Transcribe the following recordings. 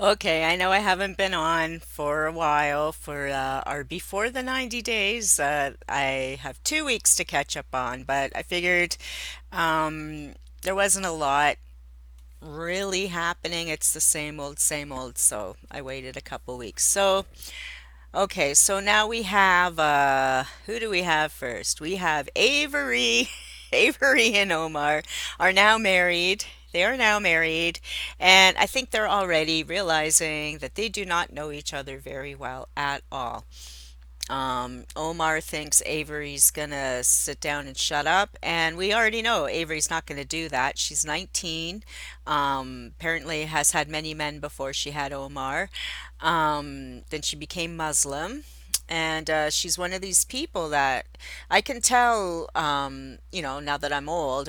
Okay, I know I haven't been on for a while for our before the 90 days. I have 2 weeks to catch up on, but I figured there wasn't a lot really happening. It's the same old, so I waited a couple weeks. Okay, so now we have who do we have first? We have Avery. Avery and Omar are now married. They are now married, and I think they're already realizing that they do not know each other very well at all. Omar thinks Avery's gonna sit down and shut up, and we already know Avery's not gonna do that. She's 19. Apparently has had many men before she had Omar. Then she became Muslim. And she's one of these people that I can tell, now that I'm old,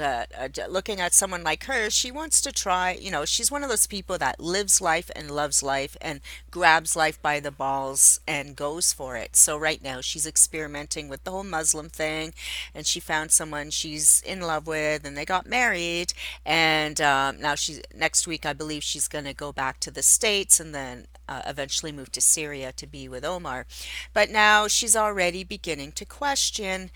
looking at someone like her, she wants to try, she's one of those people that lives life and loves life and grabs life by the balls and goes for it. So right now she's experimenting with the whole Muslim thing, and she found someone she's in love with, and they got married. And now she's next week, I believe she's going to go back to the States and then eventually move to Syria to be with Omar. But now she's already beginning to question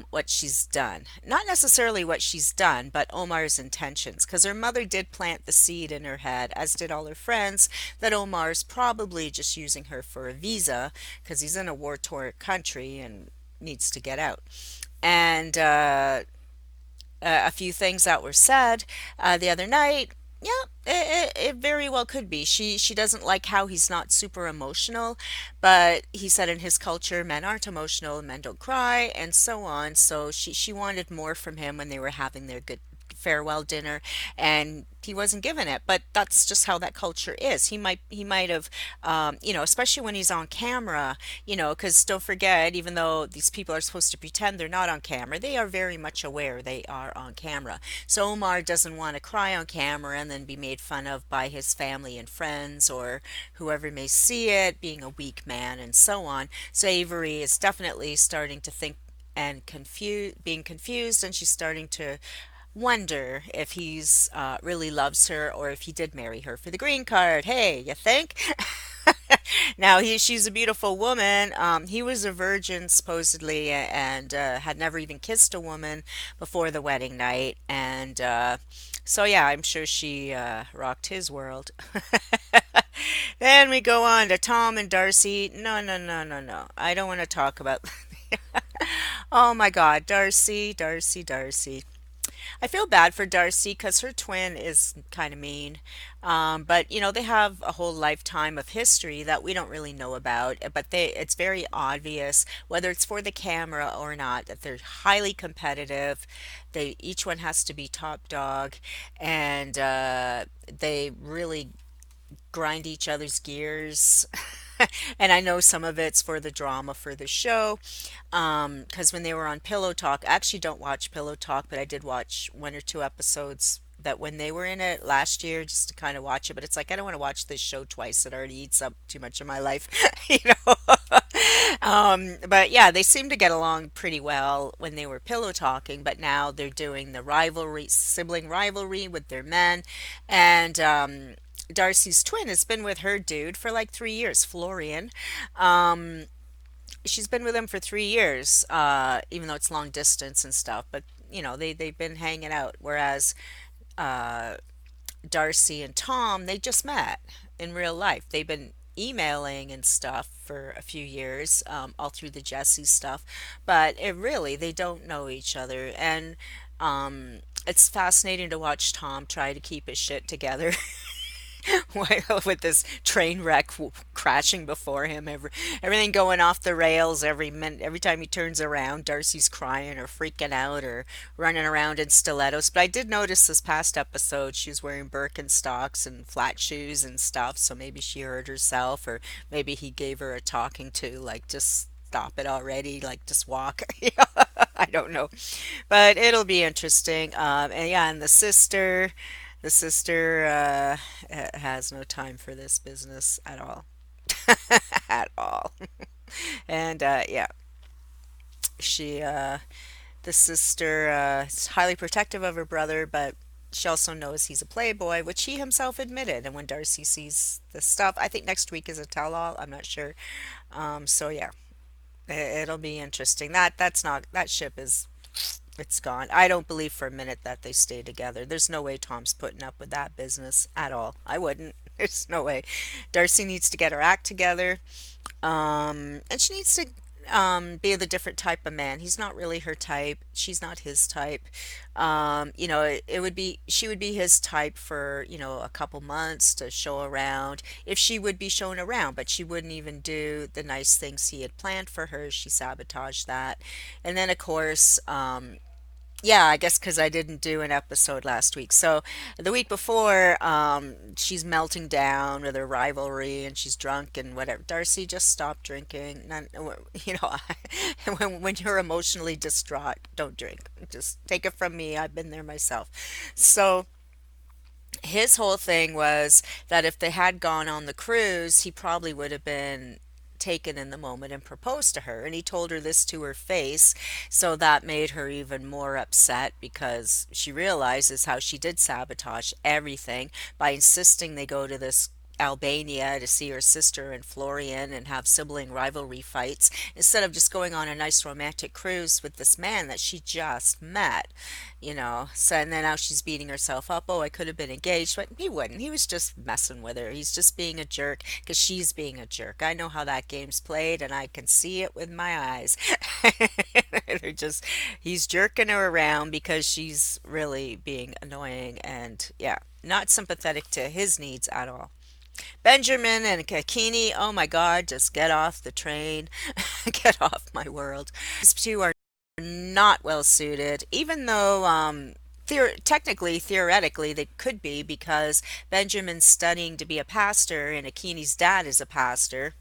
what she's done. Not necessarily what she's done, but Omar's intentions, because her mother did plant the seed in her head, as did all her friends, that Omar's probably just using her for a visa because he's in a war-torn country and needs to get out. And a few things that were said the other night. Yeah, it very well could be. She doesn't like how he's not super emotional, but he said in his culture, men aren't emotional, men don't cry, and so on. So she wanted more from him when they were having their good farewell dinner, and he wasn't given it. But that's just how that culture is. He might have, especially when he's on camera, because don't forget, even though these people are supposed to pretend they're not on camera, they are very much aware they are on camera. So Omar doesn't want to cry on camera and then be made fun of by his family and friends or whoever may see it, being a weak man and so on. So Avery is definitely starting to think and being confused, and she's starting to wonder if he's really loves her or if he did marry her for the green card. Hey, you think? Now she's a beautiful woman. He was a virgin supposedly and had never even kissed a woman before the wedding night. And so yeah, I'm sure she rocked his world. Then we go on to Tom and Darcy. No, no, no, no, no. I don't want to talk about. Oh my God, Darcy, Darcy, Darcy. I feel bad for Darcy because her twin is kind of mean. But they have a whole lifetime of history that we don't really know about. But it's very obvious, whether it's for the camera or not, that they're highly competitive. Each one has to be top dog, and they really grind each other's gears. And I know some of it's for the drama for the show. Because when they were on Pillow Talk, I actually don't watch Pillow Talk, but I did watch one or two episodes that when they were in it last year just to kind of watch it. But it's like I don't want to watch this show twice. It already eats up too much of my life, you know. But yeah, they seem to get along pretty well when they were pillow talking, but now they're doing the rivalry, sibling rivalry with their men. And Darcy's twin has been with her dude for like 3 years, Florian. Um, she's been with him for 3 years, even though it's long distance and stuff. But they've been hanging out. Whereas uh, Darcy and Tom, they just met in real life. They've been emailing and stuff for a few years, all through the Jesse stuff. But they don't know each other. And it's fascinating to watch Tom try to keep his shit together with this train wreck crashing before him, everything going off the rails every minute, every time he turns around, Darcy's crying or freaking out or running around in stilettos. But I did notice this past episode she was wearing Birkenstocks and flat shoes and stuff, so maybe she hurt herself, or maybe he gave her a talking to, like, just stop it already, like just walk. I don't know, but it'll be interesting. And yeah, and the sister has no time for this business at all. At all. And yeah, she, the sister, is highly protective of her brother, but she also knows he's a playboy, which he himself admitted. And when Darcy sees the stuff, I think next week is a tell-all. I'm not sure. So yeah, it'll be interesting. That's not that ship is it's gone. I don't believe for a minute that they stay together. There's no way Tom's putting up with that business at all. I wouldn't. There's no way. Darcy needs to get her act together. And she needs to be the different type of man. He's not really her type. She's not his type. It would be she would be his type for, a couple months to show around. If she would be shown around, but she wouldn't even do the nice things he had planned for her. She sabotaged that. And then of course, yeah, I guess because I didn't do an episode last week. So the week before, she's melting down with her rivalry and she's drunk and whatever. Darcy, just stop drinking. None, you know, when you're emotionally distraught, don't drink. Just take it from me. I've been there myself. So his whole thing was that if they had gone on the cruise, he probably would have been taken in the moment and proposed to her. And he told her this to her face. So that made her even more upset because she realizes how she did sabotage everything by insisting they go to this Albania to see her sister and Florian and have sibling rivalry fights instead of just going on a nice romantic cruise with this man that she just met. So and then now she's beating herself up. Oh, I could have been engaged, but he wouldn't. He was just messing with her. He's just being a jerk because she's being a jerk. I know how that game's played and I can see it with my eyes. They're just he's jerking her around because she's really being annoying and yeah, not sympathetic to his needs at all. Benjamin and Kakini, oh my God, just get off the train. Get off my world. These two are not well suited, even though technically, theoretically, they could be because Benjamin's studying to be a pastor and Akini's dad is a pastor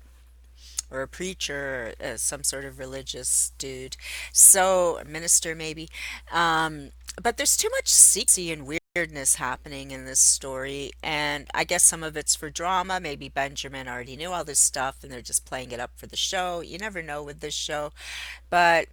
or a preacher, or some sort of religious dude. So, a minister maybe. But there's too much secrecy and weirdness happening in this story, and I guess some of it's for drama. Maybe Benjamin already knew all this stuff and they're just playing it up for the show. You never know with this show. But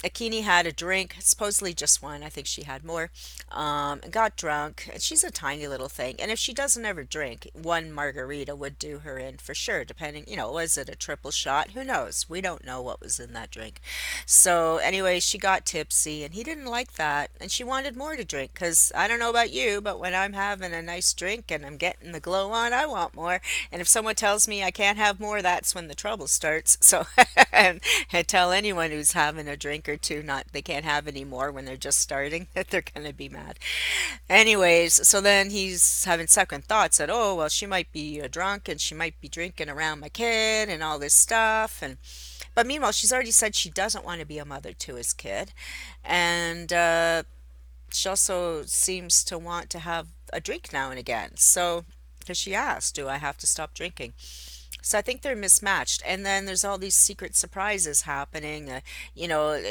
Akini had a drink, supposedly just one. I think she had more. And got drunk. And she's a tiny little thing. And if she doesn't ever drink, one margarita would do her in for sure, depending, was it a triple shot? Who knows? We don't know what was in that drink. So, anyway, she got tipsy and he didn't like that. And she wanted more to drink because I don't know about you, but when I'm having a nice drink and I'm getting the glow on, I want more. And if someone tells me I can't have more, that's when the trouble starts. So, and I tell anyone who's having a drink or two not they can't have any more when they're just starting that they're gonna be mad. Anyways, so then he's having second thoughts that oh well she might be drunk and she might be drinking around my kid and all this stuff and but meanwhile she's already said she doesn't want to be a mother to his kid and she also seems to want to have a drink now and again. So because she asked, do I have to stop drinking? So I think they're mismatched. And then there's all these secret surprises happening.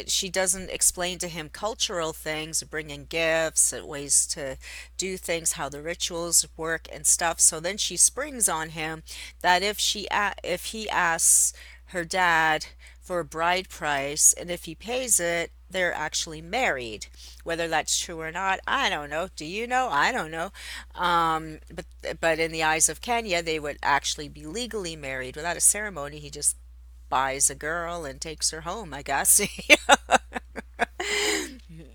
She doesn't explain to him cultural things, bringing gifts, ways to do things, how the rituals work and stuff. So then she springs on him that if he asks her dad for a bride price and if he pays it, they're actually married. Whether that's true or not, I don't know. Do you know? I don't know. But in the eyes of Kenya, they would actually be legally married without a ceremony. He just buys a girl and takes her home, I guess.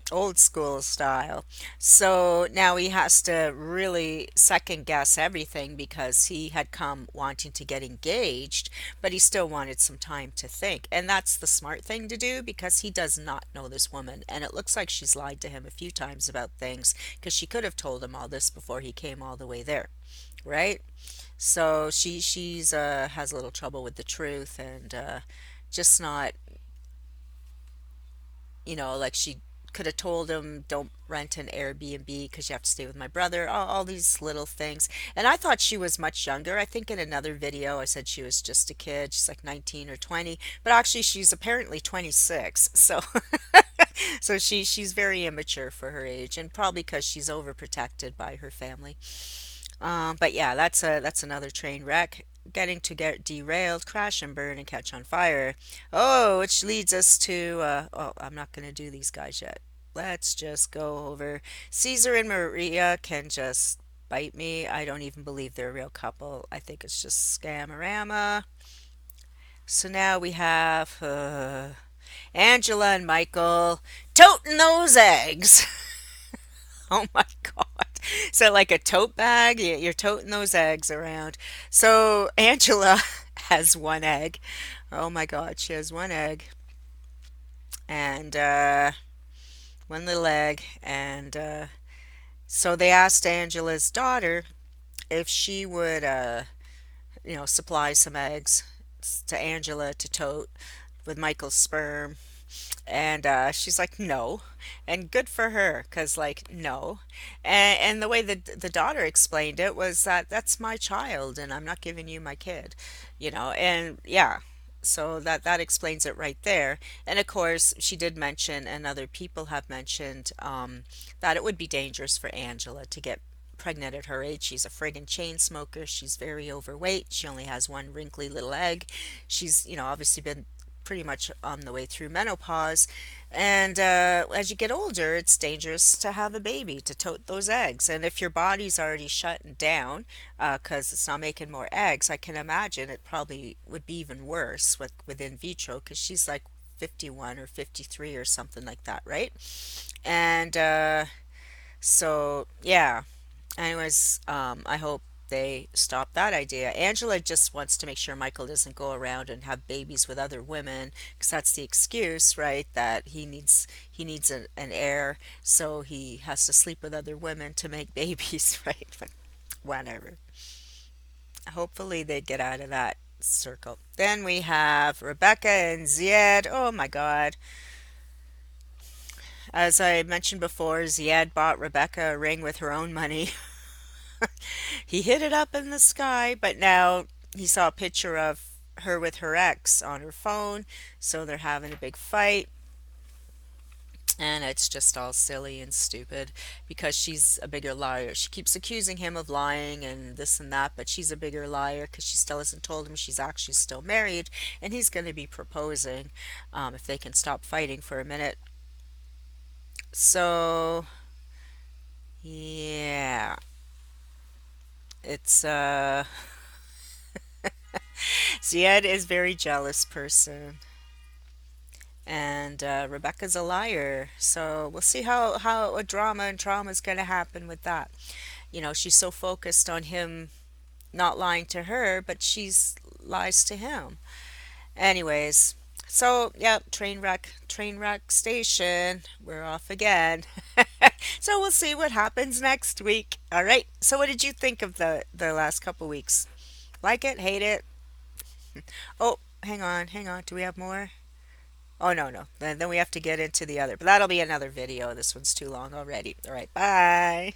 Old school style. So now he has to really second guess everything because he had come wanting to get engaged, but he still wanted some time to think. And that's the smart thing to do because he does not know this woman. And it looks like she's lied to him a few times about things because she could have told him all this before he came all the way there, right? So she's has a little trouble with the truth and just not like she could have told him, don't rent an Airbnb because you have to stay with my brother, all these little things. And I thought she was much younger. I think in another video I said she was just a kid. She's like 19 or 20, but actually she's apparently 26. So so she's very immature for her age and probably because she's overprotected by her family. But yeah, that's another train wreck. Getting to get derailed, crash and burn and catch on fire. Oh, which leads us to oh, I'm not going to do these guys yet. let's just go over. Caesar and Maria can just bite me. I don't even believe they're a real couple. I think it's just scamorama. So now we have Angela and Michael toting those eggs. Oh my God. So like a tote bag, you're toting those eggs around. So Angela has one egg. Oh my God, she has one egg and one little egg. And so they asked Angela's daughter if she would, supply some eggs to Angela to tote with Michael's sperm. And she's like, no. And good for her, because, like, no. And the way the daughter explained it was that that's my child, and I'm not giving you my kid, and yeah. So that explains it right there. And of course, she did mention, and other people have mentioned, that it would be dangerous for Angela to get pregnant at her age. She's a friggin' chain smoker. She's very overweight. She only has one wrinkly little egg. She's, obviously been pretty much on the way through menopause. And as you get older, it's dangerous to have a baby, to tote those eggs. And if your body's already shutting down because it's not making more eggs, I can imagine it probably would be even worse with in vitro because she's like 51 or 53 or something like that, right? And so, yeah. Anyways, I hope they stop that idea. Angela just wants to make sure Michael doesn't go around and have babies with other women, because that's the excuse, right? That he needs an heir, so he has to sleep with other women to make babies, right? But whatever. Hopefully they get out of that circle. Then we have Rebecca and Ziad. Oh my God. As I mentioned before, Ziad bought Rebecca a ring with her own money. He hit it up in the sky, but now he saw a picture of her with her ex on her phone, so they're having a big fight. And it's just all silly and stupid because she's a bigger liar. She keeps accusing him of lying and this and that, but she's a bigger liar because she still hasn't told him she's actually still married and he's going to be proposing if they can stop fighting for a minute. So, yeah, it's Ziad is very jealous person, and Rebecca's a liar. So we'll see how a drama and trauma is going to happen with that. She's so focused on him not lying to her, but she's lies to him. Anyways, so yeah, train wreck station. We're off again. So we'll see what happens next week. All right. So what did you think of the last couple weeks? Like it? Hate it? Oh, hang on. Do we have more? Oh, no, no. Then we have to get into the other. But that'll be another video. This one's too long already. All right, bye.